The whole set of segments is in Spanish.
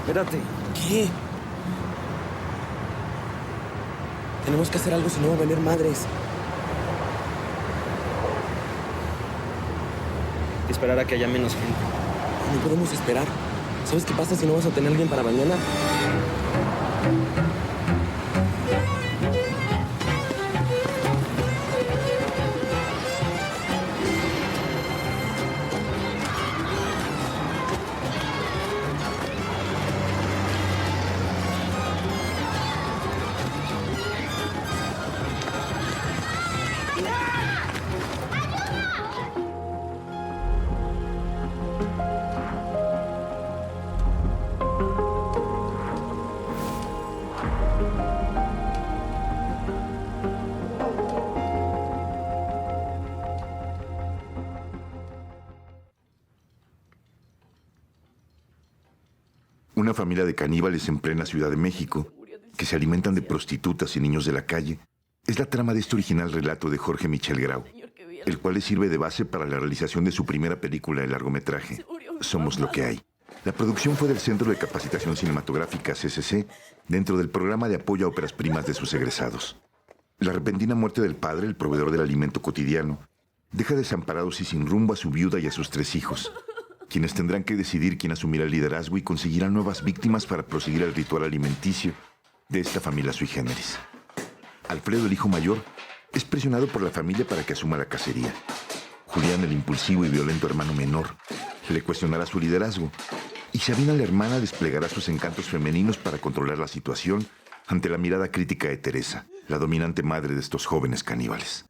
Espérate. ¿Qué? Tenemos que hacer algo, si no va a valer madres. Esperar a que haya menos gente. No podemos esperar. ¿Sabes qué pasa si no vas a tener alguien para mañana? Una familia de caníbales en plena Ciudad de México, que se alimentan de prostitutas y niños de la calle, es la trama de este original relato de Jorge Michel Grau, el cual le sirve de base para la realización de su primera película de largometraje, Somos lo que hay. La producción fue del Centro de Capacitación Cinematográfica CCC, dentro del programa de apoyo a óperas primas de sus egresados. La repentina muerte del padre, el proveedor del alimento cotidiano, deja desamparados y sin rumbo a su viuda y a sus 3 hijos, quienes tendrán que decidir quién asumirá el liderazgo y conseguirán nuevas víctimas para proseguir el ritual alimenticio de esta familia sui generis. Alfredo, el hijo mayor, es presionado por la familia para que asuma la cacería. Julián, el impulsivo y violento hermano menor, le cuestionará su liderazgo. Y Sabina, la hermana, desplegará sus encantos femeninos para controlar la situación ante la mirada crítica de Teresa, la dominante madre de estos jóvenes caníbales.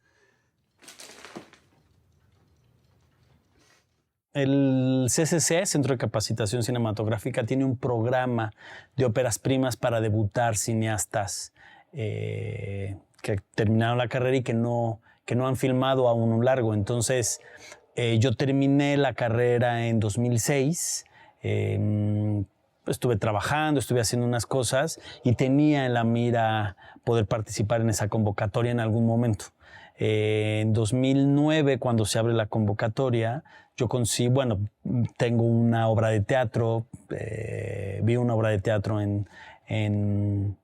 El CCC, Centro de Capacitación Cinematográfica, tiene un programa de óperas primas para debutar cineastas que terminaron la carrera y que no han filmado aún un largo. Entonces, yo terminé la carrera en 2006. Estuve trabajando, estuve haciendo unas cosas y tenía en la mira poder participar en esa convocatoria en algún momento. En 2009, cuando se abre la convocatoria, yo tengo una obra de teatro, vi una obra de teatro en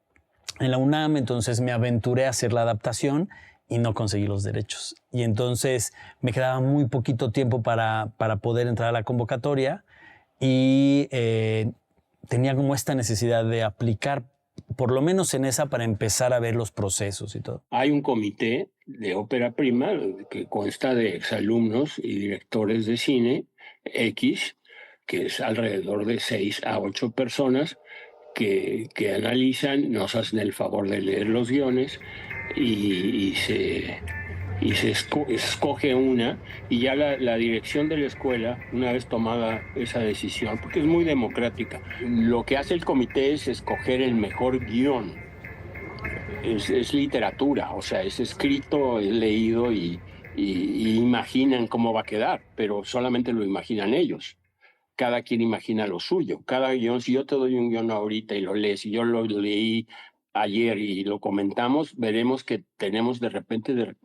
la UNAM, entonces me aventuré a hacer la adaptación y no conseguí los derechos. Y entonces me quedaba muy poquito tiempo para poder entrar a la convocatoria y tenía como esta necesidad de aplicar, por lo menos en esa, para empezar a ver los procesos y todo. Hay un comité de ópera prima que consta de exalumnos y directores de cine X, que es alrededor de 6 a 8 personas que analizan, nos hacen el favor de leer los guiones y se escoge una, y ya la dirección de la escuela, una vez tomada esa decisión, porque es muy democrática, lo que hace el comité es escoger el mejor guión. Es literatura, o sea, es escrito, es leído y imaginan cómo va a quedar, pero solamente lo imaginan ellos. Cada quien imagina lo suyo. Cada guión, si yo te doy un guión ahorita y lo lees, y yo lo leí ayer y lo comentamos, veremos que tenemos de repente,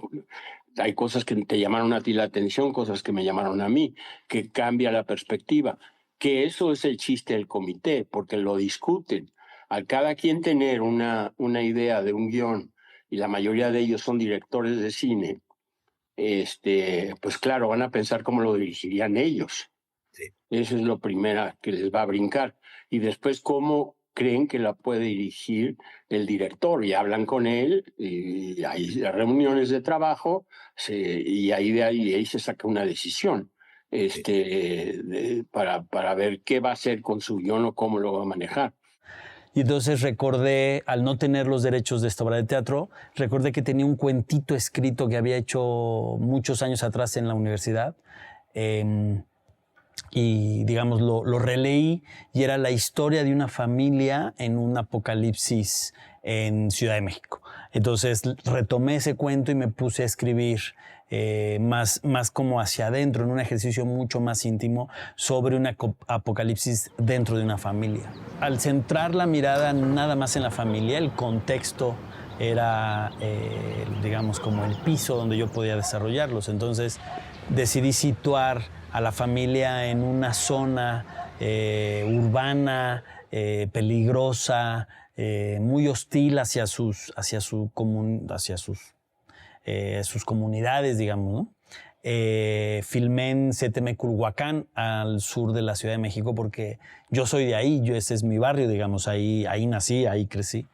hay cosas que te llamaron a ti la atención, cosas que me llamaron a mí, que cambia la perspectiva. Que eso es el chiste del comité, porque lo discuten. Al cada quien tener una idea de un guión, y la mayoría de ellos son directores de cine, pues claro, van a pensar cómo lo dirigirían ellos. Sí. Eso es lo primero que les va a brincar. Y después, cómo creen que la puede dirigir el director. Y hablan con él, y hay reuniones de trabajo, y de ahí se saca una decisión. Para ver qué va a hacer con su guión o cómo lo va a manejar. Y entonces recordé, al no tener los derechos de esta obra de teatro, recordé que tenía un cuentito escrito que había hecho muchos años atrás en la universidad. Y, digamos, lo releí y era la historia de una familia en un apocalipsis en Ciudad de México. Entonces retomé ese cuento y me puse a escribir más como hacia adentro, en un ejercicio mucho más íntimo sobre un apocalipsis dentro de una familia. Al centrar la mirada nada más en la familia, el contexto era, digamos, como el piso donde yo podía desarrollarlos. Entonces decidí situar a la familia en una zona urbana, peligrosa, muy hostil hacia sus comunidades, digamos, ¿no? Filmé en CTM Culhuacán, al sur de la Ciudad de México, porque yo soy de ahí, ese es mi barrio, digamos, ahí nací, ahí crecí.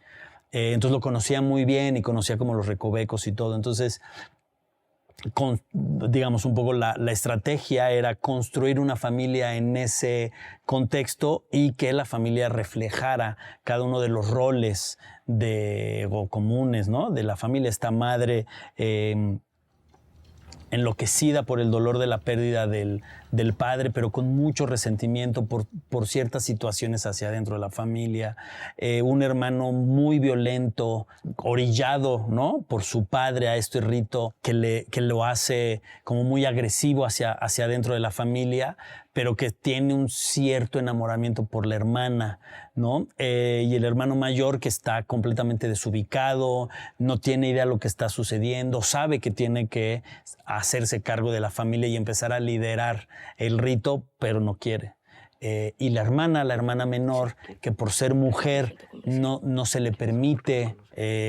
Entonces lo conocía muy bien y conocía como los recovecos y todo. Entonces, digamos, un poco la estrategia era construir una familia en ese contexto y que la familia reflejara cada uno de los roles o comunes, ¿no? De la familia. Esta madre enloquecida por el dolor de la pérdida del padre, pero con mucho resentimiento por ciertas situaciones hacia adentro de la familia. Un hermano muy violento, orillado, ¿no? Por su padre a este rito que lo hace como muy agresivo hacia adentro de la familia, pero que tiene un cierto enamoramiento por la hermana, ¿no? Y el hermano mayor que está completamente desubicado, no tiene idea de lo que está sucediendo, sabe que tiene que hacerse cargo de la familia y empezar a liderar el rito, pero no quiere. Y la hermana menor, que por ser mujer no se le permite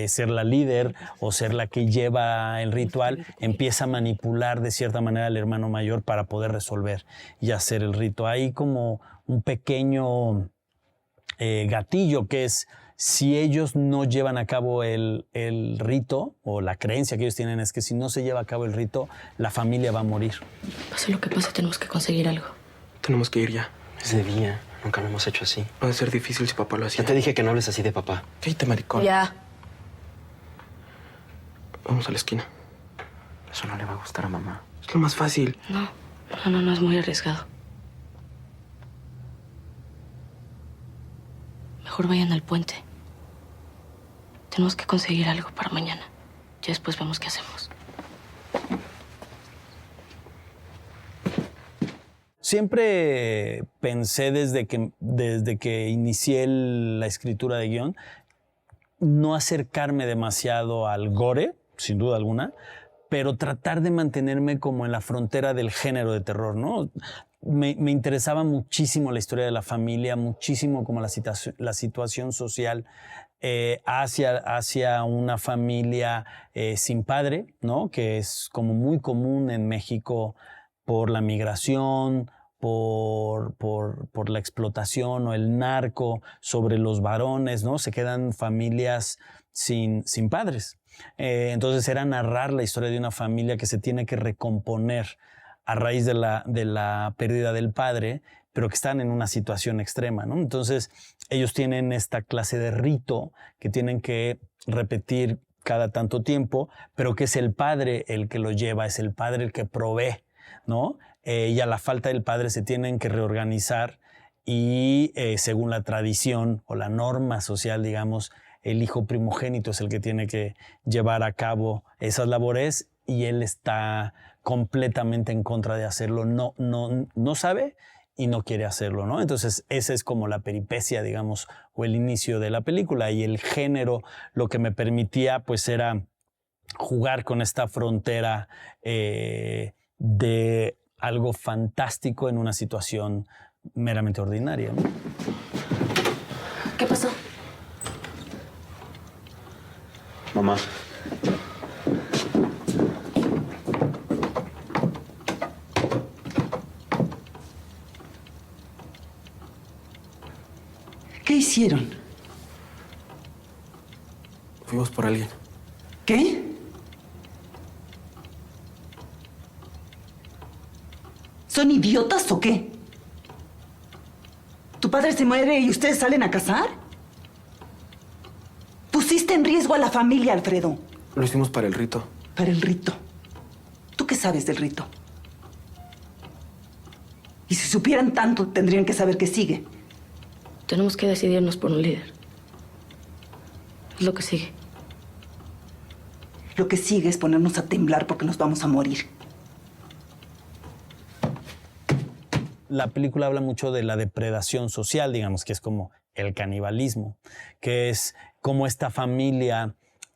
ser la líder o ser la que lleva el ritual, empieza a manipular de cierta manera al hermano mayor para poder resolver y hacer el rito. Hay como un pequeño gatillo que es, si ellos no llevan a cabo el rito, o la creencia que ellos tienen es que si no se lleva a cabo el rito, la familia va a morir. Pase lo que pase, tenemos que conseguir algo. Tenemos que ir ya. Es de día. Nunca lo hemos hecho así. Va a ser difícil si papá lo hacía. Ya te dije que no hables así de papá. Cállate, maricón. Ya. Vamos a la esquina. Eso no le va a gustar a mamá. Es lo más fácil. No, es muy arriesgado. Mejor vayan al puente. Tenemos que conseguir algo para mañana. Ya después vemos qué hacemos. Siempre pensé desde que inicié la escritura de guión, no acercarme demasiado al gore, sin duda alguna, pero tratar de mantenerme como en la frontera del género de terror, ¿no? Me interesaba muchísimo la historia de la familia, muchísimo como la situación social hacia una familia sin padre, ¿no? Que es como muy común en México por la migración, por la explotación o el narco sobre los varones, ¿no? Se quedan familias sin padres. Entonces era narrar la historia de una familia que se tiene que recomponer a raíz de la pérdida del padre, pero que están en una situación extrema, ¿no? Entonces ellos tienen esta clase de rito que tienen que repetir cada tanto tiempo, pero que es el padre el que lo lleva, es el padre el que provee, ¿no? Y a la falta del padre se tienen que reorganizar y según la tradición o la norma social, digamos, el hijo primogénito es el que tiene que llevar a cabo esas labores y él está completamente en contra de hacerlo. No sabe y no quiere hacerlo, ¿no? Entonces esa es como la peripecia, digamos, o el inicio de la película, y el género lo que me permitía pues era jugar con esta frontera de algo fantástico en una situación meramente ordinaria, ¿no? ¿Qué pasó? Mamá. ¿Qué hicieron? Fuimos por alguien. ¿Qué? ¿Son idiotas o qué? ¿Tu padre se muere y ustedes salen a cazar? Pusiste en riesgo a la familia, Alfredo. Lo hicimos para el rito. Para el rito. ¿Tú qué sabes del rito? Y si supieran tanto, tendrían que saber qué sigue. Tenemos que decidirnos por un líder. Es lo que sigue. Lo que sigue es ponernos a temblar porque nos vamos a morir. La película habla mucho de la depredación social, digamos, que es como el canibalismo, que es como esta familia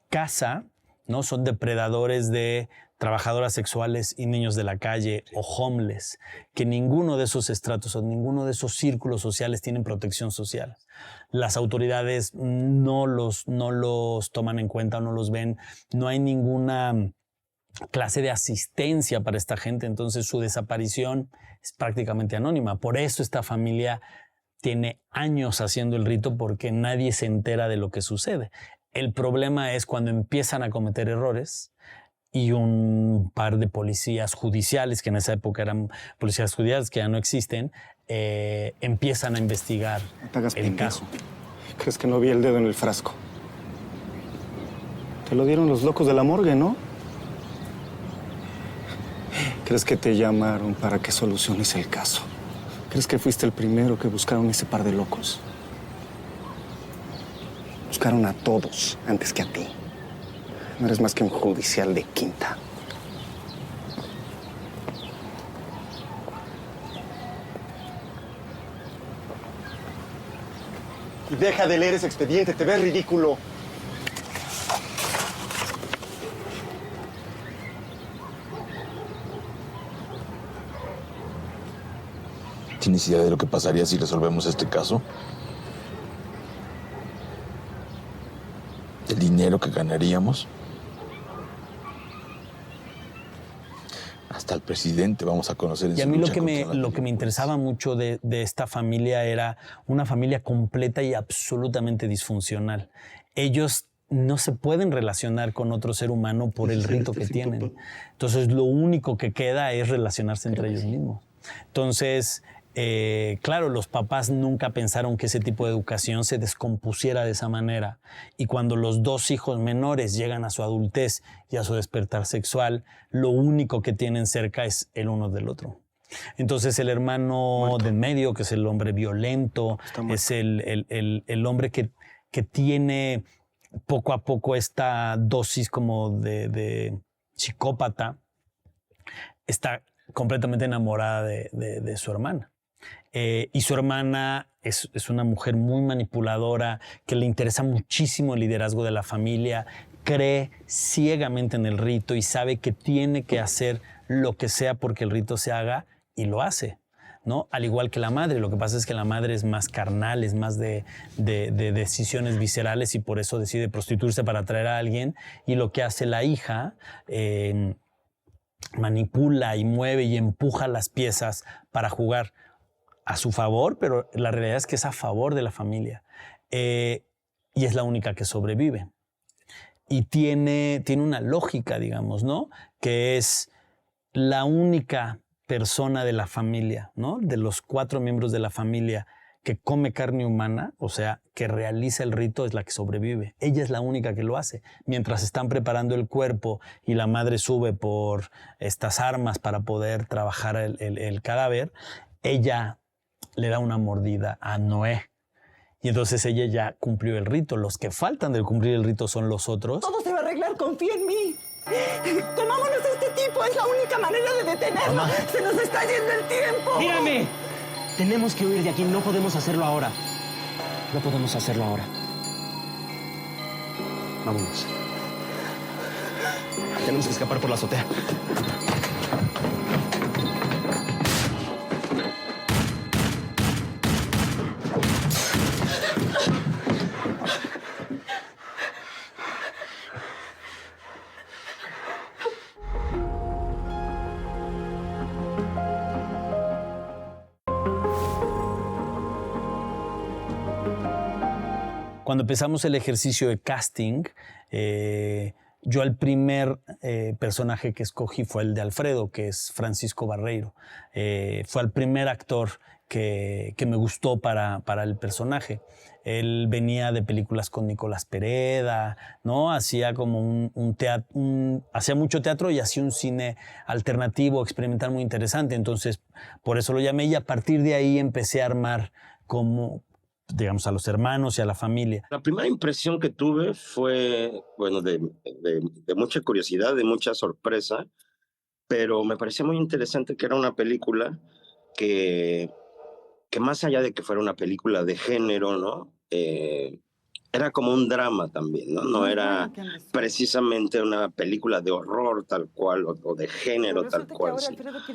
caza, ¿no? Son depredadores de trabajadoras sexuales y niños de la calle o homeless, que ninguno de esos estratos o ninguno de esos círculos sociales tienen protección social. Las autoridades no los toman en cuenta o no los ven. No hay ninguna clase de asistencia para esta gente, entonces su desaparición es prácticamente anónima. Por eso esta familia tiene años haciendo el rito, porque nadie se entera de lo que sucede. El problema es cuando empiezan a cometer errores y un par de policías judiciales, que en esa época eran policías judiciales que ya no existen, empiezan a investigar el caso. ¿Crees que no vi el dedo en el frasco? Te lo dieron los locos de la morgue, ¿no? ¿Crees que te llamaron para que soluciones el caso? ¿Crees que fuiste el primero que buscaron ese par de locos? Buscaron a todos antes que a ti. No eres más que un judicial de quinta. Y deja de leer ese expediente, te ves ridículo. ¿Tienes idea de lo que pasaría si resolvemos este caso? ¿El dinero que ganaríamos? Hasta el presidente vamos a conocer. Y a mí lo que me interesaba mucho de esta familia era una familia completa y absolutamente disfuncional. Ellos no se pueden relacionar con otro ser humano por el rito que tienen. Entonces lo único que queda es relacionarse entre ellos mismos. Entonces, claro, los papás nunca pensaron que ese tipo de educación se descompusiera de esa manera. Y cuando los dos hijos menores llegan a su adultez y a su despertar sexual, lo único que tienen cerca es el uno del otro. Entonces el hermano del medio, que es el hombre violento, es el hombre que tiene poco a poco esta dosis como de psicópata, está completamente enamorada de su hermana. Y su hermana es una mujer muy manipuladora, que le interesa muchísimo el liderazgo de la familia, cree ciegamente en el rito y sabe que tiene que hacer lo que sea porque el rito se haga, y lo hace, ¿no? Al igual que la madre. Lo que pasa es que la madre es más carnal, es más de decisiones viscerales, y por eso decide prostituirse para atraer a alguien. Y lo que hace la hija, manipula y mueve y empuja las piezas para jugar a su favor, pero la realidad es que es a favor de la familia. Y es la única que sobrevive. Y tiene una lógica, digamos, ¿no? Que es la única persona de la familia, ¿no? De los 4 miembros de la familia que come carne humana, o sea, que realiza el rito, es la que sobrevive. Ella es la única que lo hace. Mientras están preparando el cuerpo y la madre sube por estas armas para poder trabajar el cadáver, ella le da una mordida a Noé. Y entonces ella ya cumplió el rito. Los que faltan de cumplir el rito son los otros. Todo se va a arreglar, confía en mí. Tomámonos a este tipo, es la única manera de detenerlo. Mamá. Se nos está yendo el tiempo. ¡Mírame! Tenemos que huir de aquí, no podemos hacerlo ahora. No podemos hacerlo ahora. Vámonos. Tenemos que escapar por la azotea. Cuando empezamos el ejercicio de casting, yo el primer personaje que escogí fue el de Alfredo, que es Francisco Barreiro. Fue el primer actor que me gustó para el personaje. Él venía de películas con Nicolás Pereda, ¿no? Hacía como hacía mucho teatro y hacía un cine alternativo, experimental muy interesante. Entonces, por eso lo llamé, y a partir de ahí empecé a armar como, digamos, a los hermanos y a la familia. La primera impresión que tuve fue, bueno, de mucha curiosidad, de mucha sorpresa, pero me parecía muy interesante que era una película que más allá de que fuera una película de género, ¿no? era como un drama también, ¿no? No era precisamente una película de horror tal cual o de género tal cual,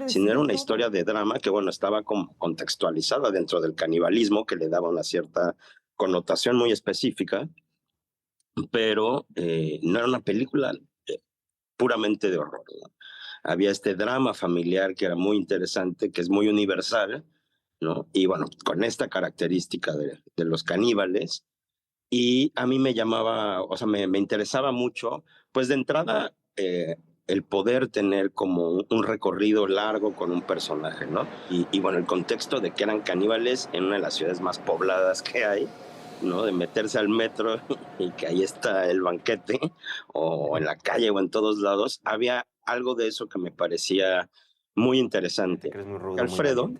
sino era una historia de drama que, bueno, estaba como contextualizada dentro del canibalismo, que le daba una cierta connotación muy específica, pero no era una película puramente de horror, ¿no? Había este drama familiar que era muy interesante, que es muy universal, ¿no? Y bueno, con esta característica de los caníbales. Y a mí me llamaba, o sea, me interesaba mucho, pues de entrada, el poder tener como un recorrido largo con un personaje, ¿no? Y bueno, el contexto de que eran caníbales en una de las ciudades más pobladas que hay, ¿no? De meterse al metro y que ahí está el banquete, o en la calle o en todos lados, había algo de eso que me parecía muy interesante. Alfredo,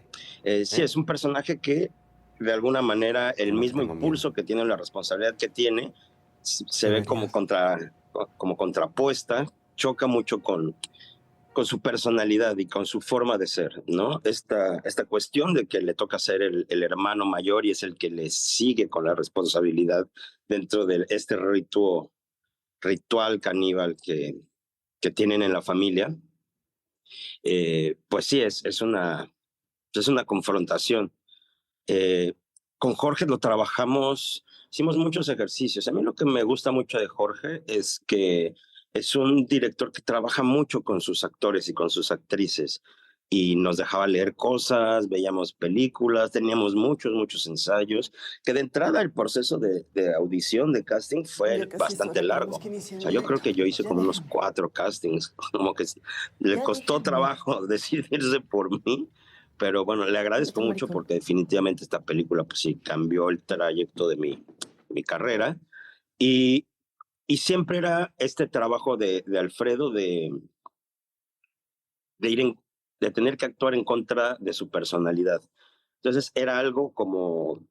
sí, es un personaje que de alguna manera el mismo impulso que tiene, la responsabilidad que tiene, se ve como contrapuesta, choca mucho con su personalidad y con su forma de ser, ¿no? Esta cuestión de que le toca ser el hermano mayor y es el que le sigue con la responsabilidad dentro de este ritual caníbal que tienen en la familia, pues sí, es una confrontación. Con Jorge lo trabajamos, hicimos muchos ejercicios. A mí lo que me gusta mucho de Jorge es que es un director que trabaja mucho con sus actores y con sus actrices y nos dejaba leer cosas, veíamos películas, teníamos muchos ensayos, que de entrada el proceso de audición, de casting fue bastante largo. O sea, yo creo que yo hice como unos 4 castings, como que le costó trabajo decidirse por mí. Pero bueno, le agradezco mucho porque definitivamente esta película pues sí cambió el trayecto de mi carrera y siempre era este trabajo de Alfredo de tener que actuar en contra de su personalidad. Entonces era algo como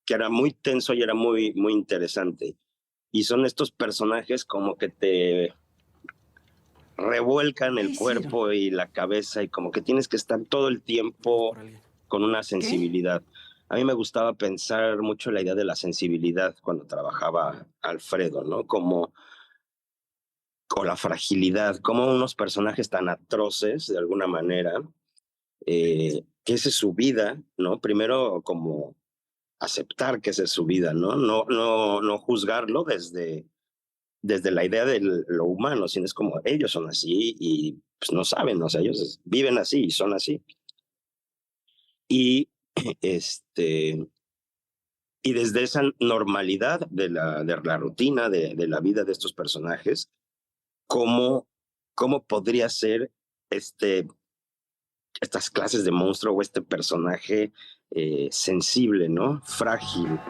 que era muy tenso y era muy interesante. Y son estos personajes como que te revuelcan el cuerpo y la cabeza y como que tienes que estar todo el tiempo con una sensibilidad. A mí me gustaba pensar mucho la idea de la sensibilidad cuando trabajaba Alfredo, ¿no? Como con la fragilidad, como unos personajes tan atroces de alguna manera, que esa es su vida, ¿no? Primero como aceptar que esa es su vida, ¿no? No juzgarlo desde la idea de lo humano, sino es como ellos son así y pues no saben, o sea, ellos viven así y son así. Y y desde esa normalidad de la rutina de la vida de estos personajes, ¿cómo podría ser estas clases de monstruo o este personaje sensible, ¿no? Frágil.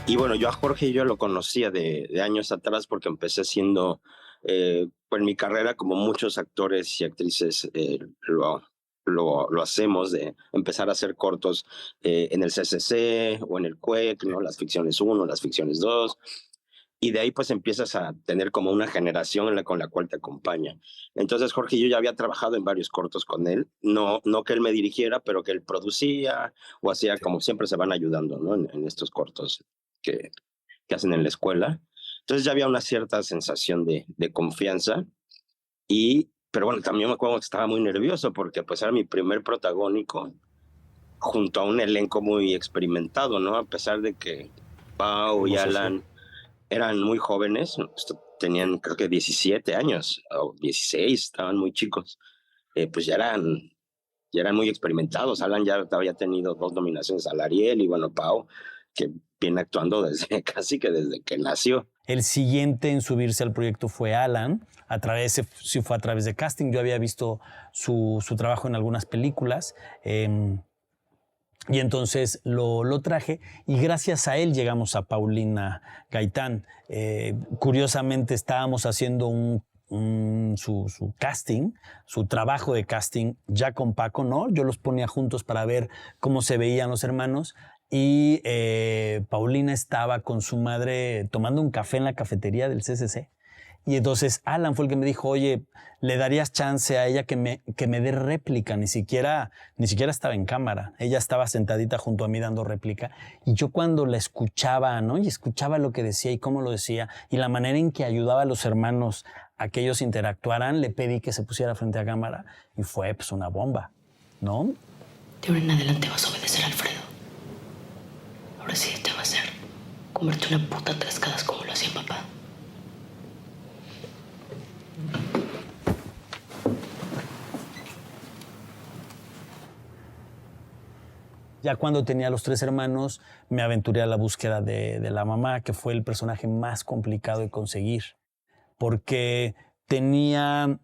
Y bueno, yo a Jorge yo lo conocía de años atrás porque empecé siendo, pues mi carrera como muchos actores y actrices lo hacemos, de empezar a hacer cortos en el CCC o en el CUEC, ¿no? Las ficciones 1, las ficciones 2. Y de ahí pues empiezas a tener como una generación con la cual te acompaña. Entonces Jorge y yo ya había trabajado en varios cortos con él, no que él me dirigiera, pero que él producía o hacía, como siempre se van ayudando, ¿no? En estos cortos que hacen en la escuela. Entonces ya había una cierta sensación de confianza, pero bueno, también me acuerdo que estaba muy nervioso porque pues era mi primer protagónico junto a un elenco muy experimentado, ¿no? A pesar de que Pau y Alan eran muy jóvenes, tenían creo que 17 años o 16, estaban muy chicos, pues ya eran muy experimentados. Alan ya había tenido 2 nominaciones al Ariel y bueno, Pau, que viene actuando casi que desde que nació. El siguiente en subirse al proyecto fue Alan, fue a través de casting. Yo había visto su trabajo en algunas películas y entonces lo traje y gracias a él llegamos a Paulina Gaitán. Curiosamente estábamos haciendo su casting, su trabajo de casting ya con Paco, ¿no? Yo los ponía juntos para ver cómo se veían los hermanos. y Paulina estaba con su madre tomando un café en la cafetería del CCC. Y entonces Alan fue el que me dijo, oye, ¿le darías chance a ella que me dé réplica? Ni siquiera estaba en cámara. Ella estaba sentadita junto a mí dando réplica. Y yo cuando la escuchaba, ¿no? Y escuchaba lo que decía y cómo lo decía, y la manera en que ayudaba a los hermanos a que ellos interactuaran, le pedí que se pusiera frente a cámara. Y fue pues una bomba, ¿no? De ahora en adelante vas a obedecer a Alfredo. Ahora sí te va a hacer comerte una puta trascadas como lo hacía papá. Ya cuando tenía los 3 hermanos, me aventuré a la búsqueda de la mamá, que fue el personaje más complicado de conseguir, porque tenía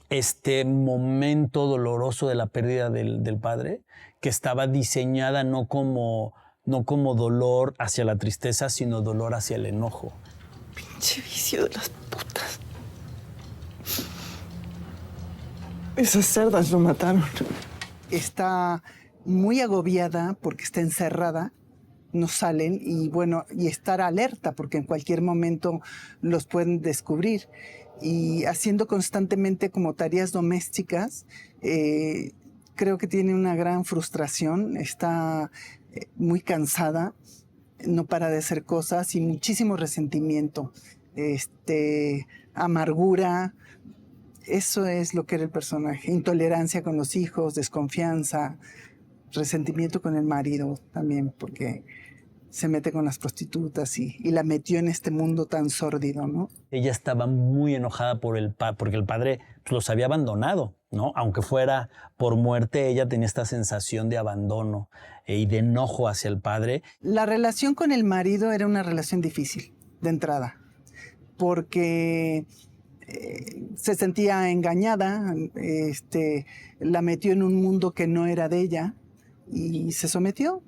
este momento doloroso de la pérdida del padre, que estaba diseñada no como dolor hacia la tristeza, sino dolor hacia el enojo. Pinche vicio de las putas. Esas cerdas lo mataron. Está muy agobiada porque está encerrada, no salen y bueno, y estar alerta porque en cualquier momento los pueden descubrir. Y haciendo constantemente como tareas domésticas, creo que tiene una gran frustración, está muy cansada, no para de hacer cosas y muchísimo resentimiento, amargura. Eso es lo que era el personaje, intolerancia con los hijos, desconfianza, resentimiento con el marido también, porque se mete con las prostitutas y la metió en este mundo tan sórdido, ¿no? Ella estaba muy enojada porque el padre los había abandonado, ¿no? Aunque fuera por muerte, ella tenía esta sensación de abandono y de enojo hacia el padre. La relación con el marido era una relación difícil, de entrada, porque se sentía engañada, la metió en un mundo que no era de ella y se sometió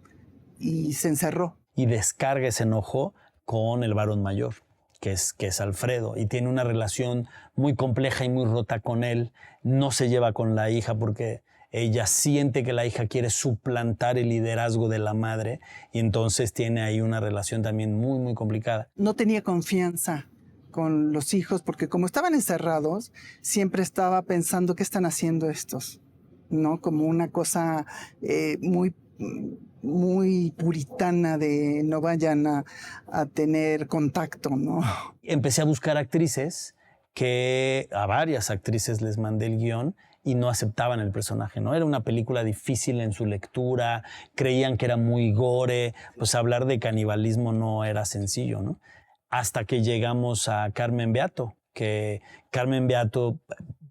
y se encerró. Y descarga ese enojo con el varón mayor, que es Alfredo, y tiene una relación muy compleja y muy rota con él. No se lleva con la hija porque ella siente que la hija quiere suplantar el liderazgo de la madre y entonces tiene ahí una relación también muy, muy complicada. No tenía confianza con los hijos porque como estaban encerrados, siempre estaba pensando qué están haciendo estos, ¿no? Como una cosa muy puritana de no vayan a tener contacto, ¿no? Empecé a buscar actrices a varias actrices les mandé el guión y no aceptaban el personaje, ¿no? Era una película difícil en su lectura, creían que era muy gore, pues hablar de canibalismo no era sencillo, ¿no? Hasta que llegamos a Carmen Beato, que Carmen Beato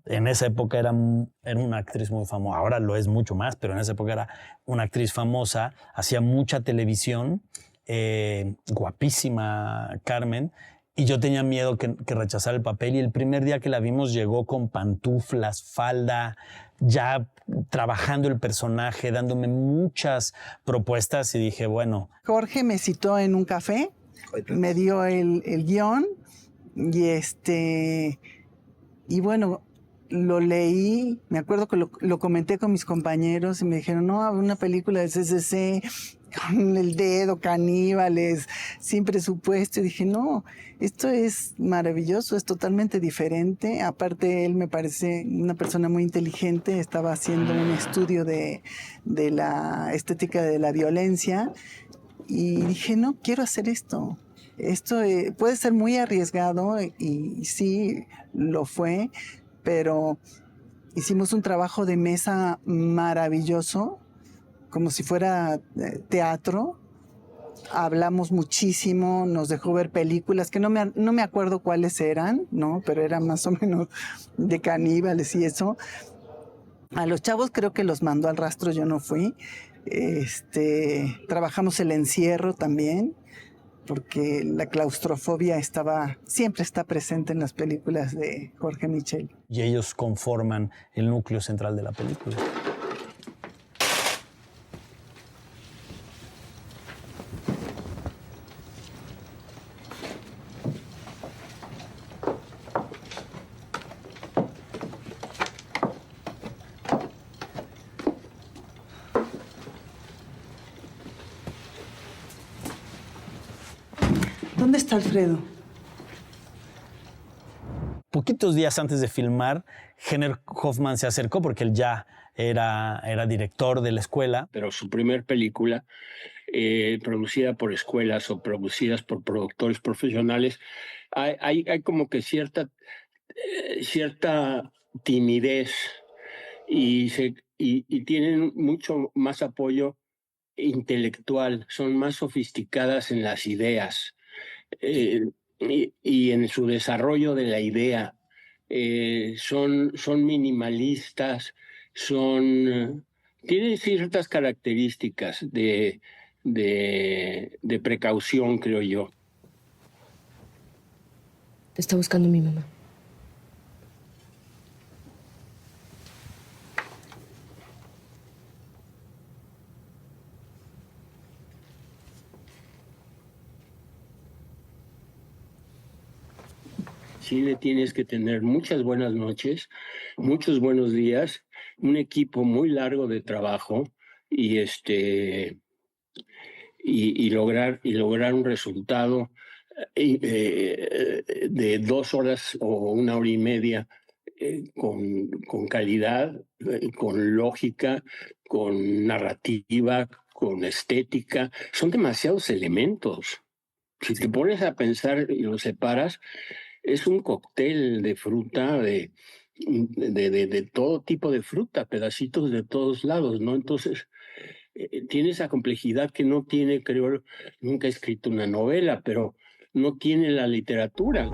en esa época era una actriz muy famosa, ahora lo es mucho más, pero en esa época era una actriz famosa, hacía mucha televisión, guapísima Carmen, y yo tenía miedo que rechazara el papel, y el primer día que la vimos llegó con pantuflas, falda, ya trabajando el personaje, dándome muchas propuestas, y dije, bueno. Jorge me citó en un café, me dio el guión, y bueno, lo leí, me acuerdo que lo comenté con mis compañeros y me dijeron, no, una película de CCC con el dedo, caníbales, sin presupuesto. Y dije, no, esto es maravilloso, es totalmente diferente. Aparte, él me parece una persona muy inteligente, estaba haciendo un estudio de la estética de la violencia y dije, no, quiero hacer esto. Esto puede ser muy arriesgado y sí, lo fue, pero hicimos un trabajo de mesa maravilloso, como si fuera teatro. Hablamos muchísimo, nos dejó ver películas que no me acuerdo cuáles eran, ¿no? Pero eran más o menos de caníbales y eso. A los chavos creo que los mandó al rastro, yo no fui. Trabajamos el encierro también, porque la claustrofobia siempre está presente en las películas de Jorge Michel. Y ellos conforman el núcleo central de la película. ¿Dónde está Alfredo? Poquitos días antes de filmar, Henner Hoffman se acercó porque él ya era director de la escuela. Pero su primer película, producida por escuelas o producidas por productores profesionales, hay como que cierta timidez y tienen mucho más apoyo intelectual, son más sofisticadas en las ideas y en su desarrollo de la idea. Son minimalistas, tienen ciertas características de precaución, creo yo. Te está buscando mi mamá. Chile tienes que tener muchas buenas noches, muchos buenos días, un equipo muy largo de trabajo y lograr un resultado de 2 horas o 1 hora y media con calidad, con lógica, con narrativa, con estética. Son demasiados elementos. Si te pones a pensar y lo separas, es un cóctel de fruta, de todo tipo de fruta, pedacitos de todos lados, ¿no? Entonces, tiene esa complejidad que no tiene, creo, nunca he escrito una novela, pero no tiene la literatura.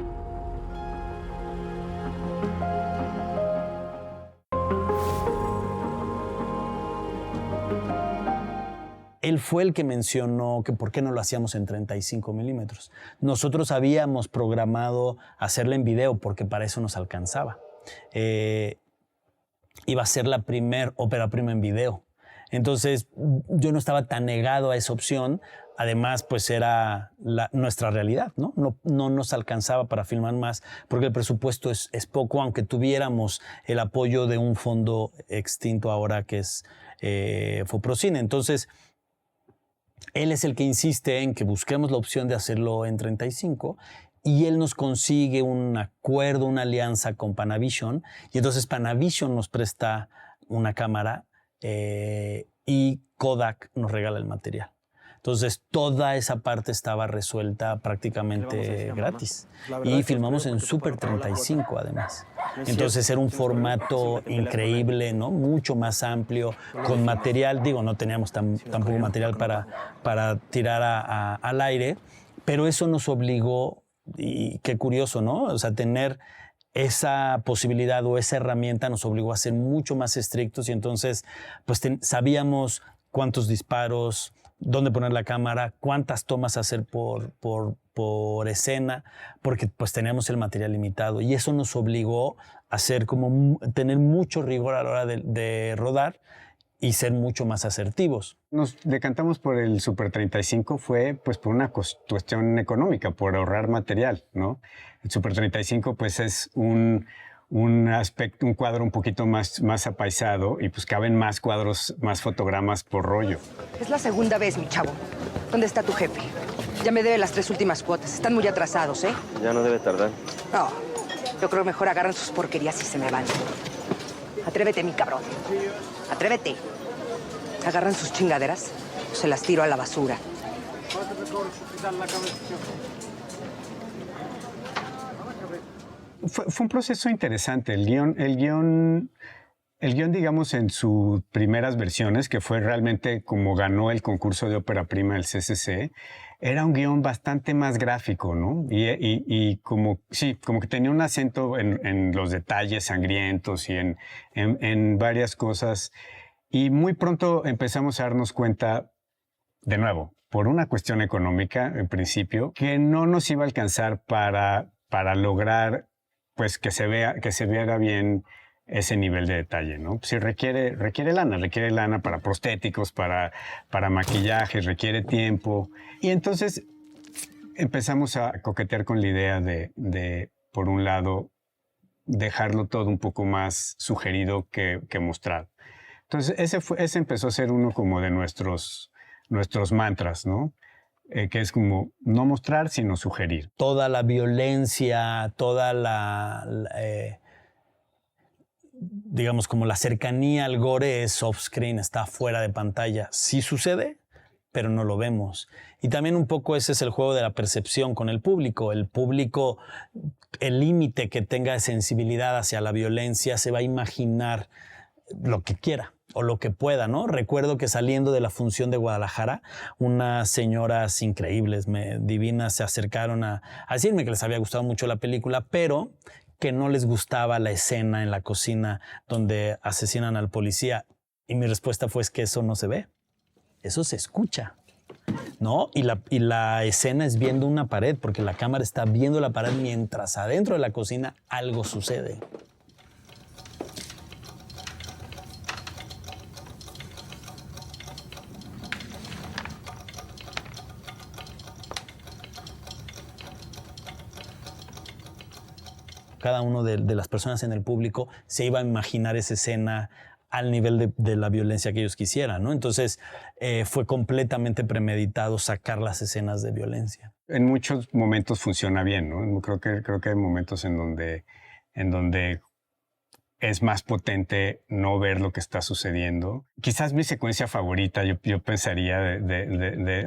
Él fue el que mencionó que por qué no lo hacíamos en 35 milímetros. Nosotros habíamos programado hacerla en video porque para eso nos alcanzaba. Iba a ser la primer ópera prima en video. Entonces yo no estaba tan negado a esa opción. Además, pues era nuestra realidad, ¿no? No nos alcanzaba para filmar más porque el presupuesto es poco, aunque tuviéramos el apoyo de un fondo extinto ahora que es Foprocine. Entonces, él es el que insiste en que busquemos la opción de hacerlo en 35 y él nos consigue un acuerdo, una alianza con Panavision y entonces Panavision nos presta una cámara y Kodak nos regala el material. Entonces toda esa parte estaba resuelta prácticamente gratis y filmamos en Super 35 además. Entonces era un formato increíble, ¿no? Mucho más amplio, con material, digo, no teníamos tampoco material para tirar al aire, pero eso nos obligó, y qué curioso, ¿no? O sea, tener esa posibilidad o esa herramienta nos obligó a ser mucho más estrictos y entonces pues sabíamos cuántos disparos, dónde poner la cámara, cuántas tomas hacer por escena, porque pues teníamos el material limitado y eso nos obligó a tener mucho rigor a la hora de rodar y ser mucho más asertivos. Nos decantamos por el Super 35 fue pues por una cuestión económica, por ahorrar material, ¿no? El Super 35 pues es un cuadro un poquito más apaisado y pues caben más cuadros, más fotogramas por rollo. Es la segunda vez, mi chavo. ¿Dónde está tu jefe? Ya me debe las 3 últimas cuotas. Están muy atrasados, ¿eh? Ya no debe tardar. No, yo creo mejor agarran sus porquerías y se me van. Atrévete, mi cabrón. Atrévete. Agarran sus chingaderas, se las tiro a la basura. Fue un proceso interesante. El guión, digamos, en sus primeras versiones, que fue realmente como ganó el concurso de ópera prima del CCC, era un guión bastante más gráfico, ¿no? Y como que tenía un acento en los detalles sangrientos y en varias cosas. Y muy pronto empezamos a darnos cuenta, de nuevo, por una cuestión económica, en principio, que no nos iba a alcanzar para lograr pues que se viera bien ese nivel de detalle, ¿no? Si requiere lana para prostéticos, para maquillaje, requiere tiempo. Y entonces empezamos a coquetear con la idea de por un lado, dejarlo todo un poco más sugerido que mostrado. Entonces ese empezó a ser uno como de nuestros mantras, ¿no? que es como no mostrar, sino sugerir. Toda la violencia, digamos, como la cercanía al gore es off-screen, está fuera de pantalla. Sí sucede, pero no lo vemos. Y también un poco ese es el juego de la percepción con el público. El público, el límite que tenga de sensibilidad hacia la violencia, se va a imaginar lo que quiera o lo que pueda, ¿no? Recuerdo que saliendo de la función de Guadalajara, unas señoras increíbles, divinas, se acercaron a decirme que les había gustado mucho la película, pero que no les gustaba la escena en la cocina donde asesinan al policía. Y mi respuesta fue: es que eso no se ve, eso se escucha, ¿no? Y la escena es viendo una pared, porque la cámara está viendo la pared mientras adentro de la cocina algo sucede. Cada uno de las personas en el público se iba a imaginar esa escena al nivel de la violencia que ellos quisieran, ¿no? Entonces fue completamente premeditado sacar las escenas de violencia. En muchos momentos funciona bien, ¿no? Creo que hay momentos en donde es más potente no ver lo que está sucediendo. Quizás mi secuencia favorita, yo pensaría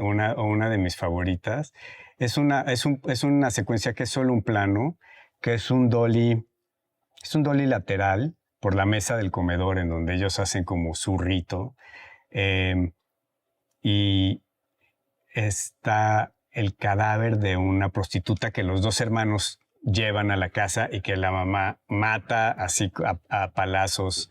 una de mis favoritas, es una secuencia que es solo un plano, que es un dolly lateral por la mesa del comedor en donde ellos hacen como su rito. Y está el cadáver de una prostituta que los dos hermanos llevan a la casa y que la mamá mata así a palazos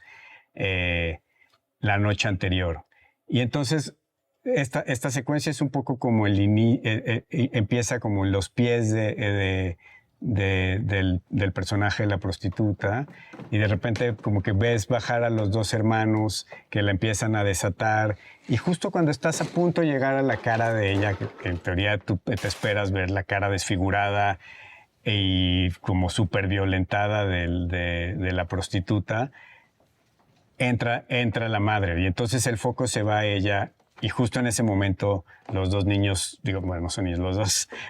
la noche anterior. Y entonces esta secuencia es un poco como empieza como en los pies del personaje de la prostituta, y de repente como que ves bajar a los dos hermanos que la empiezan a desatar, y justo cuando estás a punto de llegar a la cara de ella, que en teoría tú te esperas ver la cara desfigurada y como súper violentada de la prostituta, entra la madre, y entonces el foco se va a ella. Y justo en ese momento los dos niños, no son niños,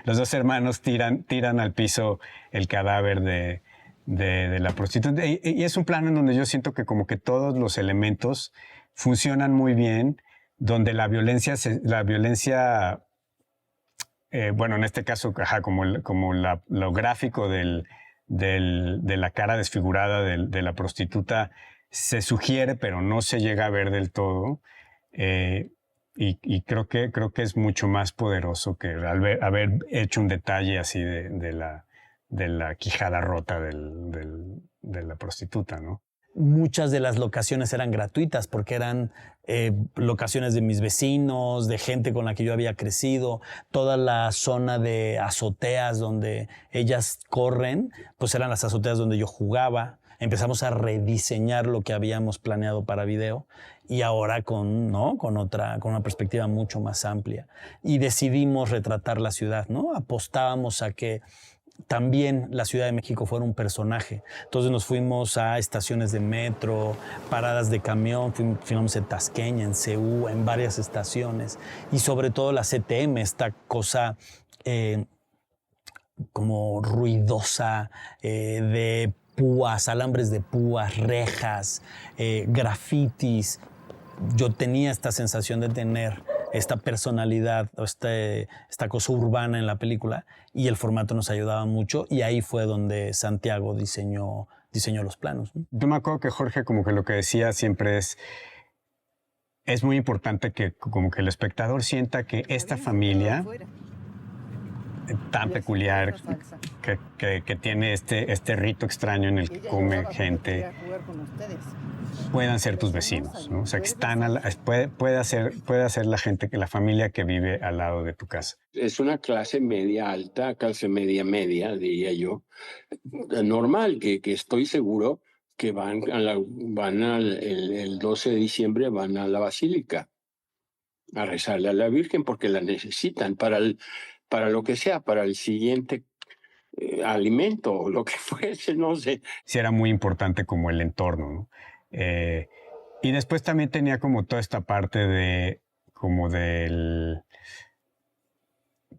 los dos hermanos tiran al piso el cadáver de la prostituta. Y es un plano en donde yo siento que como que todos los elementos funcionan muy bien, donde la violencia en este caso, como lo gráfico de la cara desfigurada de la prostituta se sugiere, pero no se llega a ver del todo. Y creo que es mucho más poderoso que haber hecho un detalle así de la quijada rota de la prostituta, ¿no? Muchas de las locaciones eran gratuitas porque eran locaciones de mis vecinos, de gente con la que yo había crecido. Toda la zona de azoteas donde ellas corren, pues eran las azoteas donde yo jugaba. Empezamos a rediseñar lo que habíamos planeado para video, y ahora con una perspectiva mucho más amplia. Y decidimos retratar la ciudad, ¿no? Apostábamos a que también la Ciudad de México fuera un personaje. Entonces nos fuimos a estaciones de metro, paradas de camión, filmamos en Tasqueña, en CU, en varias estaciones, y sobre todo la CTM, esta cosa como ruidosa, de púas, alambres de púas, rejas, grafitis. Yo tenía esta sensación de tener esta personalidad, esta cosa urbana en la película, y el formato nos ayudaba mucho, y ahí fue donde Santiago diseñó los planos, ¿no? Yo me acuerdo que Jorge como que lo que decía siempre es muy importante que como que el espectador sienta que esta familia tan peculiar que tiene este rito extraño en el que come gente puedan ser tus vecinos, ¿no? O sea, que puede ser la gente, la familia que vive al lado de tu casa. Es una clase media alta, clase media, diría yo, normal, que estoy seguro que el 12 de diciembre van a la basílica a rezarle a la Virgen porque la necesitan para lo que sea, para el siguiente alimento o lo que fuese, no sé. Sí, era muy importante como el entorno, ¿no? Y después también tenía como toda esta parte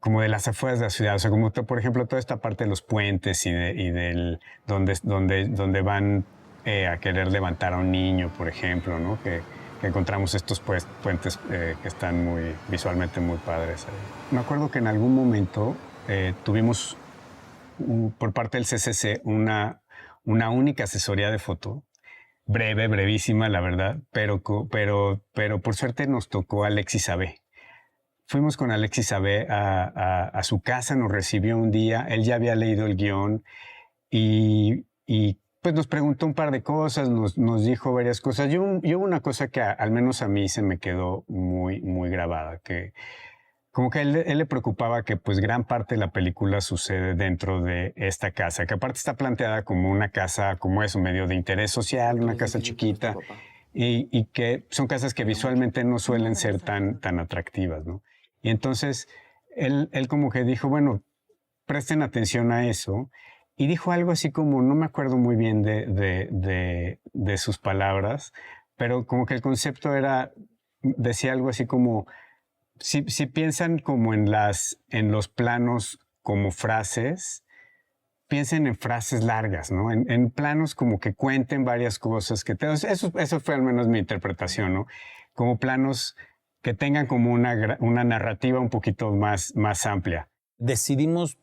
como de las afueras de la ciudad, o sea, como por ejemplo toda esta parte de los puentes y del donde van a querer levantar a un niño, por ejemplo, ¿no? Que encontramos estos puentes que están visualmente muy padres ahí. Me acuerdo que en algún momento tuvimos por parte del CCC una única asesoría de foto, brevísima, la verdad, pero por suerte nos tocó Alexis Avé. Fuimos con Alexis Avé a su casa, nos recibió un día, él ya había leído el guión y pues nos preguntó un par de cosas, nos dijo varias cosas. Y hubo una cosa que al menos a mí se me quedó muy grabada, que como que él le preocupaba que pues gran parte de la película sucede dentro de esta casa, que aparte está planteada como una casa, como eso, medio de interés social, una casa chiquita, y que son casas que visualmente no suelen ser tan atractivas, ¿no? Y entonces él como que dijo, bueno, presten atención a eso, y dijo algo así como, no me acuerdo muy bien de sus palabras, pero como que el concepto decía algo así como, si piensan como en los planos como frases, piensen en frases largas, ¿no? En planos como que cuenten varias cosas. Eso fue al menos mi interpretación, ¿no? Como planos que tengan como una narrativa un poquito más amplia. Decidimos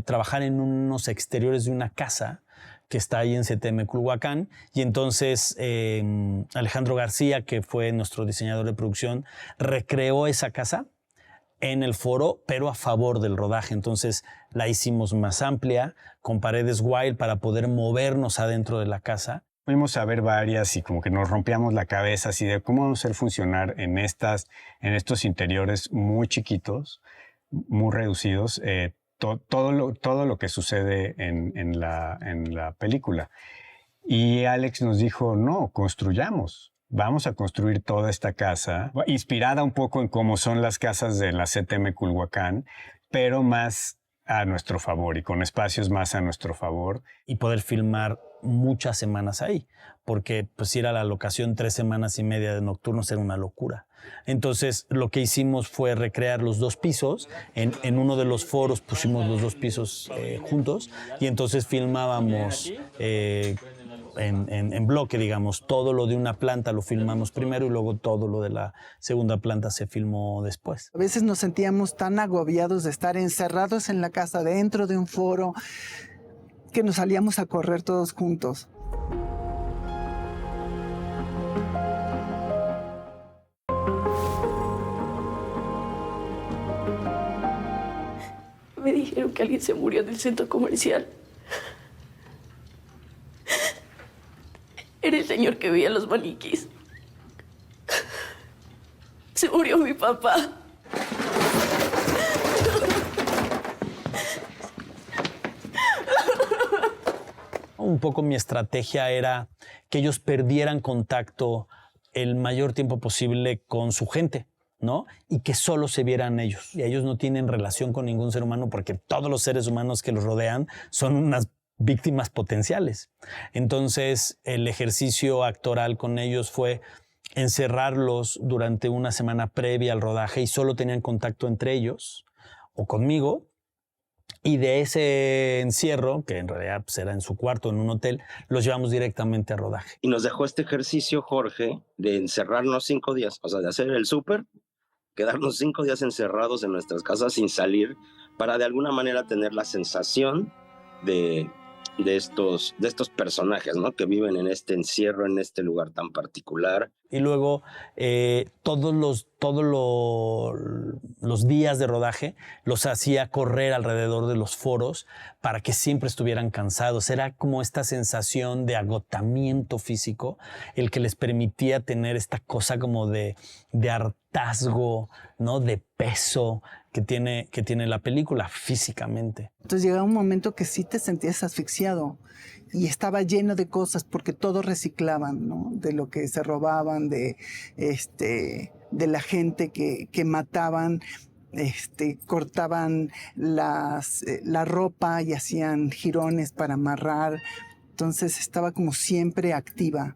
trabajar en unos exteriores de una casa que está ahí en CTM Culhuacán, y entonces Alejandro García, que fue nuestro diseñador de producción, recreó esa casa en el foro, pero a favor del rodaje. Entonces la hicimos más amplia, con paredes wild para poder movernos adentro de la casa. Fuimos a ver varias y como que nos rompíamos la cabeza así de cómo vamos a hacer funcionar en estos interiores muy chiquitos, muy reducidos, todo lo que sucede en la película. Y Alex nos dijo, no, construyamos. Vamos a construir toda esta casa, inspirada un poco en cómo son las casas de la CTM Culhuacán, pero más a nuestro favor y con espacios más a nuestro favor. Y poder filmar muchas semanas ahí, porque pues ir a la locación 3 semanas y media de nocturnos era una locura. Entonces lo que hicimos fue recrear los 2 pisos. En uno de los foros pusimos los 2 pisos juntos, y entonces filmábamos en bloque, digamos. Todo lo de una planta lo filmamos primero y luego todo lo de la segunda planta se filmó después. A veces nos sentíamos tan agobiados de estar encerrados en la casa dentro de un foro que nos salíamos a correr todos juntos. Me dijeron que alguien se murió en el centro comercial. Era el señor que veía los maniquís. Se murió mi papá. Un poco mi estrategia era que ellos perdieran contacto el mayor tiempo posible con su gente, ¿no? Y que solo se vieran ellos. Y ellos no tienen relación con ningún ser humano porque todos los seres humanos que los rodean son unas víctimas potenciales. Entonces, el ejercicio actoral con ellos fue encerrarlos durante una semana previa al rodaje y solo tenían contacto entre ellos o conmigo. Y de ese encierro, que en realidad pues, era en su cuarto, en un hotel, los llevamos directamente a rodaje. Y nos dejó este ejercicio, Jorge, de encerrarnos 5 días, o sea, de hacer el súper, quedarnos 5 días encerrados en nuestras casas sin salir, para de alguna manera tener la sensación de estos personajes, ¿no? Que viven en este encierro, en este lugar tan particular. Y luego todos los días de rodaje los hacía correr alrededor de los foros para que siempre estuvieran cansados. Era como esta sensación de agotamiento físico el que les permitía tener esta cosa como de hartazgo, ¿no? De peso que tiene la película físicamente. Entonces llegaba un momento que sí te sentías asfixiado y estaba lleno de cosas porque todo reciclaban, ¿no? De lo que se robaban, de la gente que mataban, cortaban la ropa y hacían jirones para amarrar. Entonces estaba como siempre activa.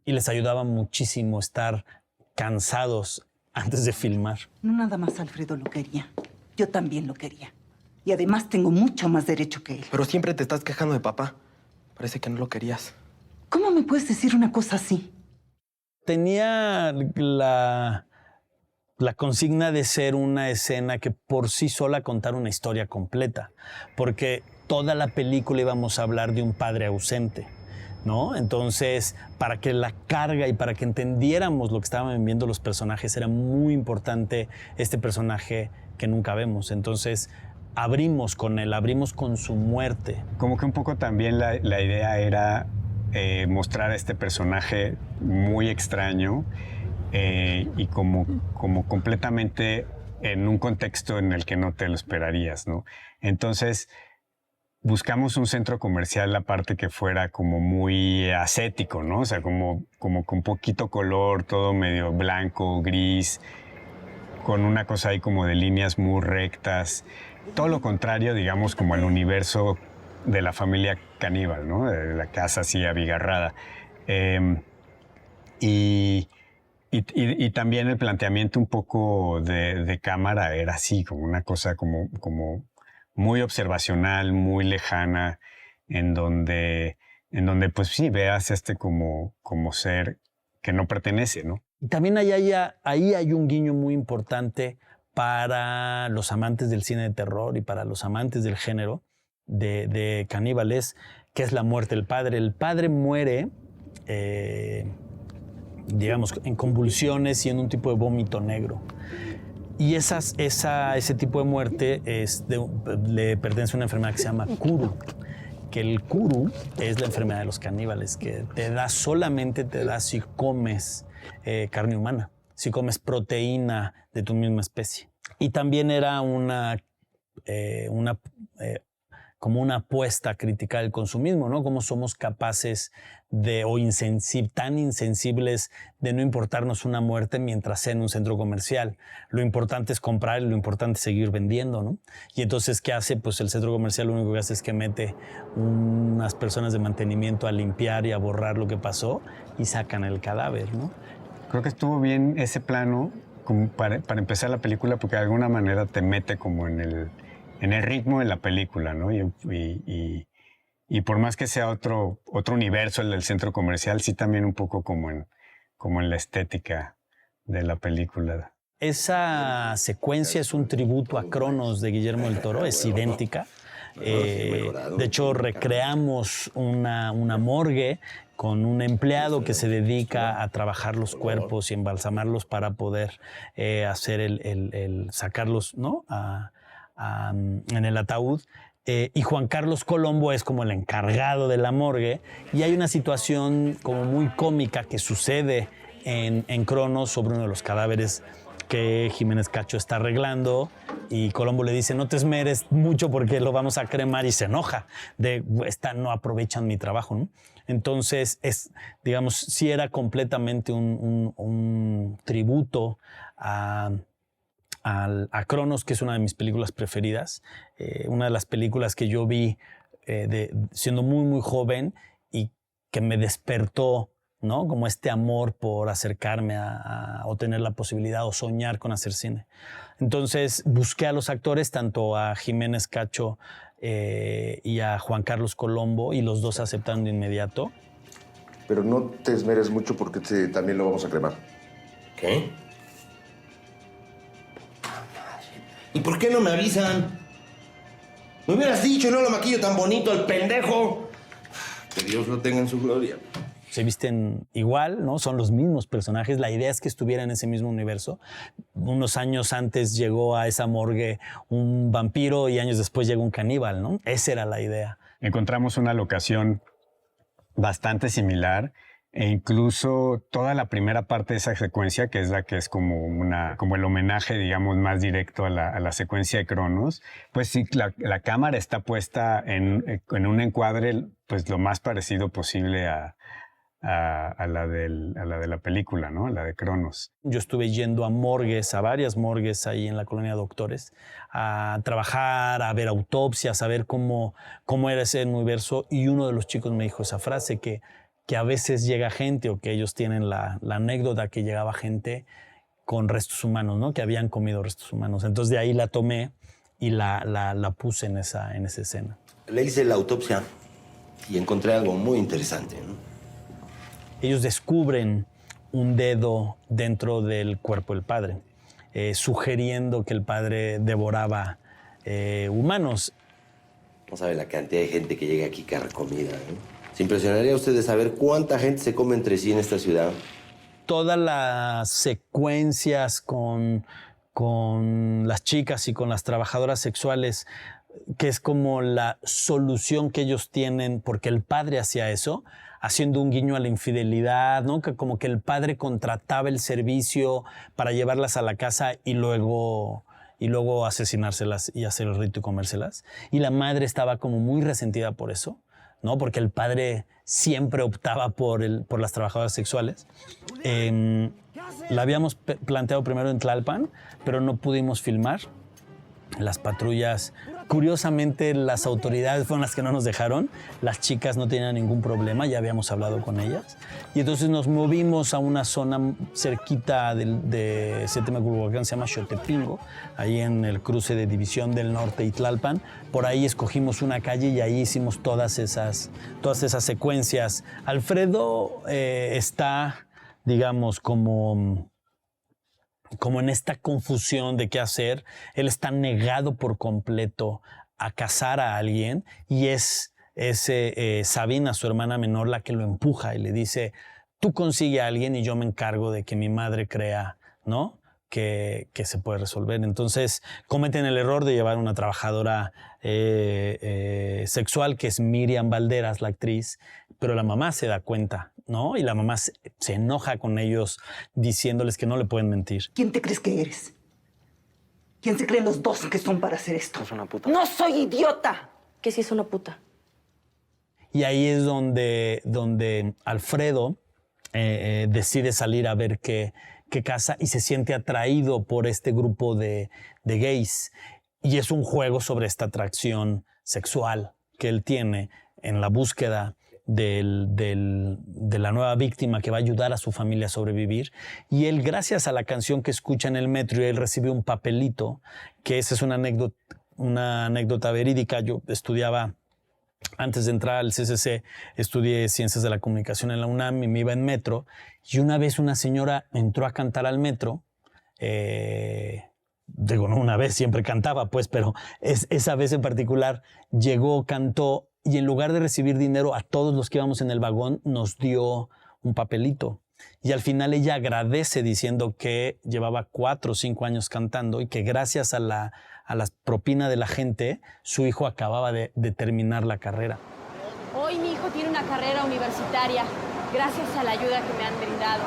Y les ayudaba muchísimo estar cansados antes de filmar. No nada más Alfredo lo quería. Yo también lo quería. Y además tengo mucho más derecho que él. Pero siempre te estás quejando de papá. Parece que no lo querías. ¿Cómo me puedes decir una cosa así? Tenía la consigna de ser una escena que por sí sola contara una historia completa, porque toda la película íbamos a hablar de un padre ausente, ¿no? Entonces, para que la carga y para que entendiéramos lo que estaban viviendo los personajes, era muy importante este personaje que nunca vemos. Entonces, abrimos con él, abrimos con su muerte. Como que un poco también la idea era mostrar a este personaje muy extraño y como completamente en un contexto en el que no te lo esperarías, ¿no? Entonces, buscamos un centro comercial aparte que fuera como muy ascético, ¿no? O sea, como con poquito color, todo medio blanco, gris, con una cosa ahí como de líneas muy rectas. Todo lo contrario, digamos, como el universo de la familia caníbal, ¿no? De la casa así abigarrada. Y también el planteamiento un poco de cámara era así, como una cosa como muy observacional, muy lejana, en donde pues sí, veas como ser que no pertenece, ¿no? Y también ahí hay un guiño muy importante para los amantes del cine de terror y para los amantes del género de caníbales, que es la muerte del padre. El padre muere, digamos, en convulsiones y en un tipo de vómito negro. Y ese tipo de muerte le pertenece a una enfermedad que se llama Kuru, que el Kuru es la enfermedad de los caníbales, que solamente te da si comes carne humana, si comes proteína de tu misma especie. Y también era como una apuesta crítica del consumismo, ¿no? Cómo somos capaces tan insensibles de no importarnos una muerte mientras sea en un centro comercial. Lo importante es comprar y lo importante es seguir vendiendo, ¿no? Y entonces, ¿qué hace? Pues el centro comercial lo único que hace es que mete unas personas de mantenimiento a limpiar y a borrar lo que pasó y sacan el cadáver, ¿no? Creo que estuvo bien ese plano como para empezar la película, porque de alguna manera te mete como en el ritmo de la película, ¿no? Y por más que sea otro universo, el del centro comercial, sí también un poco como en la estética de la película. Esa secuencia es un tributo a Cronos de Guillermo del Toro, es idéntica. De hecho, recreamos una morgue con un empleado que se dedica a trabajar los cuerpos y embalsamarlos para poder hacer sacarlos, ¿no? En el ataúd. Y Juan Carlos Colombo es como el encargado de la morgue, y hay una situación como muy cómica que sucede en Cronos sobre uno de los cadáveres que Jiménez Cacho está arreglando, y Colombo le dice: no te esmeres mucho porque lo vamos a cremar, y se enoja no aprovechan mi trabajo, ¿no? Entonces, digamos, sí era completamente un tributo a Cronos, que es una de mis películas preferidas, una de las películas que yo vi siendo muy, muy joven y que me despertó, ¿no? Como este amor por acercarme o tener la posibilidad o soñar con hacer cine. Entonces busqué a los actores, tanto a Jiménez Cacho y a Juan Carlos Colombo, y los dos aceptaron de inmediato. Pero no te esmeres mucho porque también lo vamos a cremar. ¿Qué? ¿Y por qué no me avisan? Me hubieras dicho, no lo maquillo tan bonito el pendejo. Que Dios lo tenga en su gloria. Se visten igual, ¿no? Son los mismos personajes. La idea es que estuviera en ese mismo universo. Unos años antes llegó a esa morgue un vampiro y años después llegó un caníbal, ¿no? Esa era la idea. Encontramos una locación bastante similar, e incluso toda la primera parte de esa secuencia, que es la que es como el homenaje, digamos, más directo a la secuencia de Cronos, pues sí, la cámara está puesta en un encuadre pues lo más parecido posible a la de la película, ¿no? A la de Cronos. Yo estuve yendo a varias morgues ahí en la colonia Doctores, a trabajar, a ver autopsias, a ver cómo era ese universo, y uno de los chicos me dijo esa frase, que a veces llega gente, o que ellos tienen la anécdota que llegaba gente con restos humanos, ¿no? Que habían comido restos humanos. Entonces de ahí la tomé y la puse en esa escena. Le hice la autopsia y encontré algo muy interesante, ¿no? Ellos descubren un dedo dentro del cuerpo del padre, sugiriendo que el padre devoraba humanos. No sabe la cantidad de gente que llega aquí carcomida, ¿no? Se impresionaría a usted de saber cuánta gente se come entre sí en esta ciudad. Todas las secuencias con las chicas y con las trabajadoras sexuales, que es como la solución que ellos tienen, porque el padre hacía eso, haciendo un guiño a la infidelidad, ¿no? Que como que el padre contrataba el servicio para llevarlas a la casa y luego asesinárselas y hacer el rito y comérselas. Y la madre estaba como muy resentida por eso, ¿no? Porque el padre siempre optaba por las trabajadoras sexuales. La habíamos planteado primero en Tlalpan, pero no pudimos filmar. Las patrullas, curiosamente, las autoridades fueron las que no nos dejaron. Las chicas no tenían ningún problema, ya habíamos hablado con ellas. Y entonces nos movimos a una zona cerquita de Setemeculhuacán, se llama Xotepingo, ahí en el cruce de División del Norte y Tlalpan. Por ahí escogimos una calle y ahí hicimos todas esas secuencias. Alfredo está, digamos, como en esta confusión de qué hacer. Él está negado por completo a casar a alguien y es Sabina, su hermana menor, la que lo empuja y le dice, tú consigue a alguien y yo me encargo de que mi madre crea, ¿no?, que se puede resolver. Entonces cometen el error de llevar una trabajadora sexual, que es Miriam Valderas, la actriz, pero la mamá se da cuenta, ¿no? Y la mamá se enoja con ellos diciéndoles que no le pueden mentir. ¿Quién te crees que eres? ¿Quién se creen los dos que son para hacer esto? Es una puta. ¡No soy idiota! ¿Qué si es una puta? Y ahí es donde Alfredo decide salir a ver qué casa y se siente atraído por este grupo de gays. Y es un juego sobre esta atracción sexual que él tiene en la búsqueda de la nueva víctima que va a ayudar a su familia a sobrevivir. Y él, gracias a la canción que escucha en el metro, y él recibe un papelito, que esa es una anécdota verídica. Yo estudiaba, antes de entrar al CCC, estudié Ciencias de la Comunicación en la UNAM y me iba en metro. Y una vez una señora entró a cantar al metro. Digo, no una vez, siempre cantaba, pues, pero esa vez en particular llegó, cantó, y en lugar de recibir dinero a todos los que íbamos en el vagón, nos dio un papelito. Y al final ella agradece diciendo que llevaba 4 o 5 años cantando y que gracias a la propina de la gente, su hijo acababa de terminar la carrera. Hoy mi hijo tiene una carrera universitaria gracias a la ayuda que me han brindado.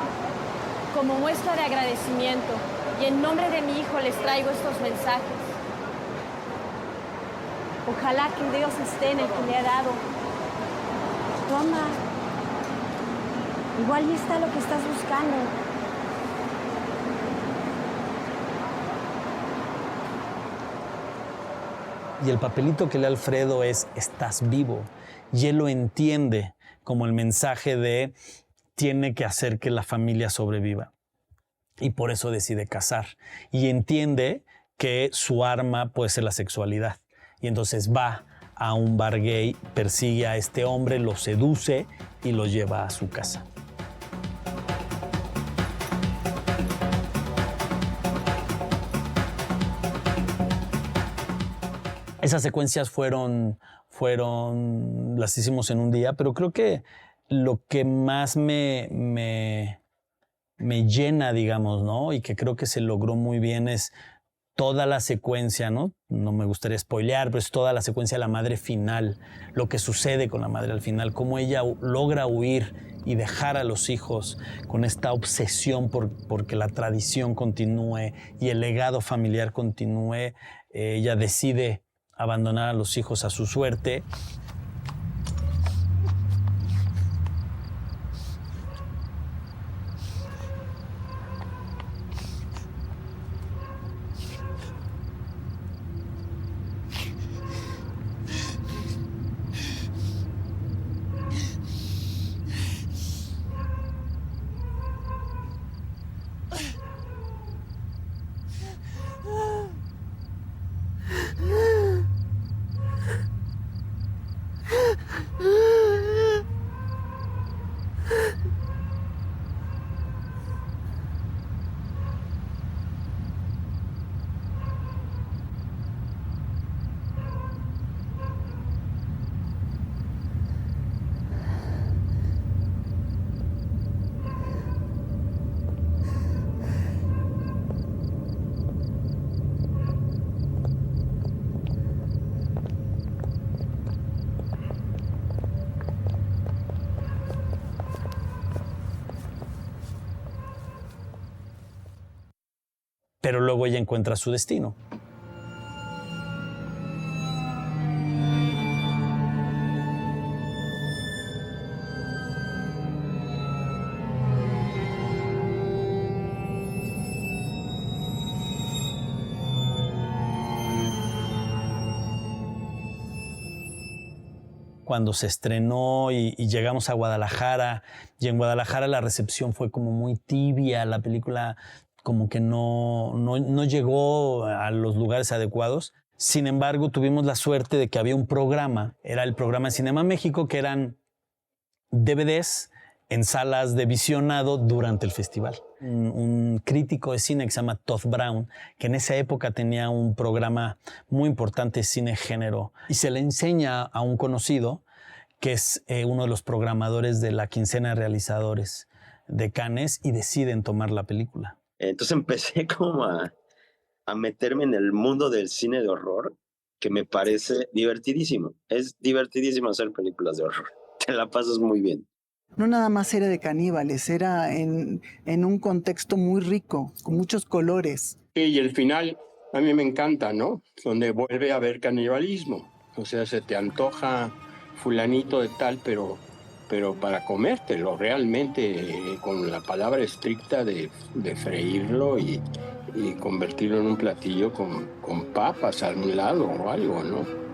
Como muestra de agradecimiento y en nombre de mi hijo les traigo estos mensajes. Ojalá que Dios esté en el que le ha dado. Toma. Igual y está lo que estás buscando. Y el papelito que lee Alfredo es "estás vivo". Y él lo entiende como el mensaje de tiene que hacer que la familia sobreviva. Y por eso decide casar. Y entiende que su arma puede ser la sexualidad. Y entonces va a un bar gay, persigue a este hombre, lo seduce y lo lleva a su casa. Esas secuencias las hicimos en un día, pero creo que lo que más me llena, digamos, ¿no? Y que creo que se logró muy bien es toda la secuencia, ¿no? No me gustaría spoilear, pero es toda la secuencia de la madre final, lo que sucede con la madre al final, cómo ella logra huir y dejar a los hijos con esta obsesión por que la tradición continúe y el legado familiar continúe. Ella decide abandonar a los hijos a su suerte. pero luego ella encuentra su destino. Cuando se estrenó y llegamos a Guadalajara, y en Guadalajara la recepción fue como muy tibia, la película como que no llegó a los lugares adecuados. Sin embargo, tuvimos la suerte de que había un programa, era el programa de Cinema México, que eran DVDs en salas de visionado durante el festival. Un crítico de cine que se llama Todd Brown, que en esa época tenía un programa muy importante de cine género, y se le enseña a un conocido que es uno de los programadores de la quincena de realizadores de Cannes, y deciden tomar la película. Entonces empecé como a meterme en el mundo del cine de horror, que me parece divertidísimo. Es divertidísimo hacer películas de horror. Te la pasas muy bien. No nada más era de caníbales, era en un contexto muy rico, con muchos colores. Y el final a mí me encanta, ¿no? Donde vuelve a haber canibalismo. O sea, se te antoja fulanito de tal, pero para comértelo realmente, con la palabra estricta de freírlo y convertirlo en un platillo con papas a un lado o algo, ¿no?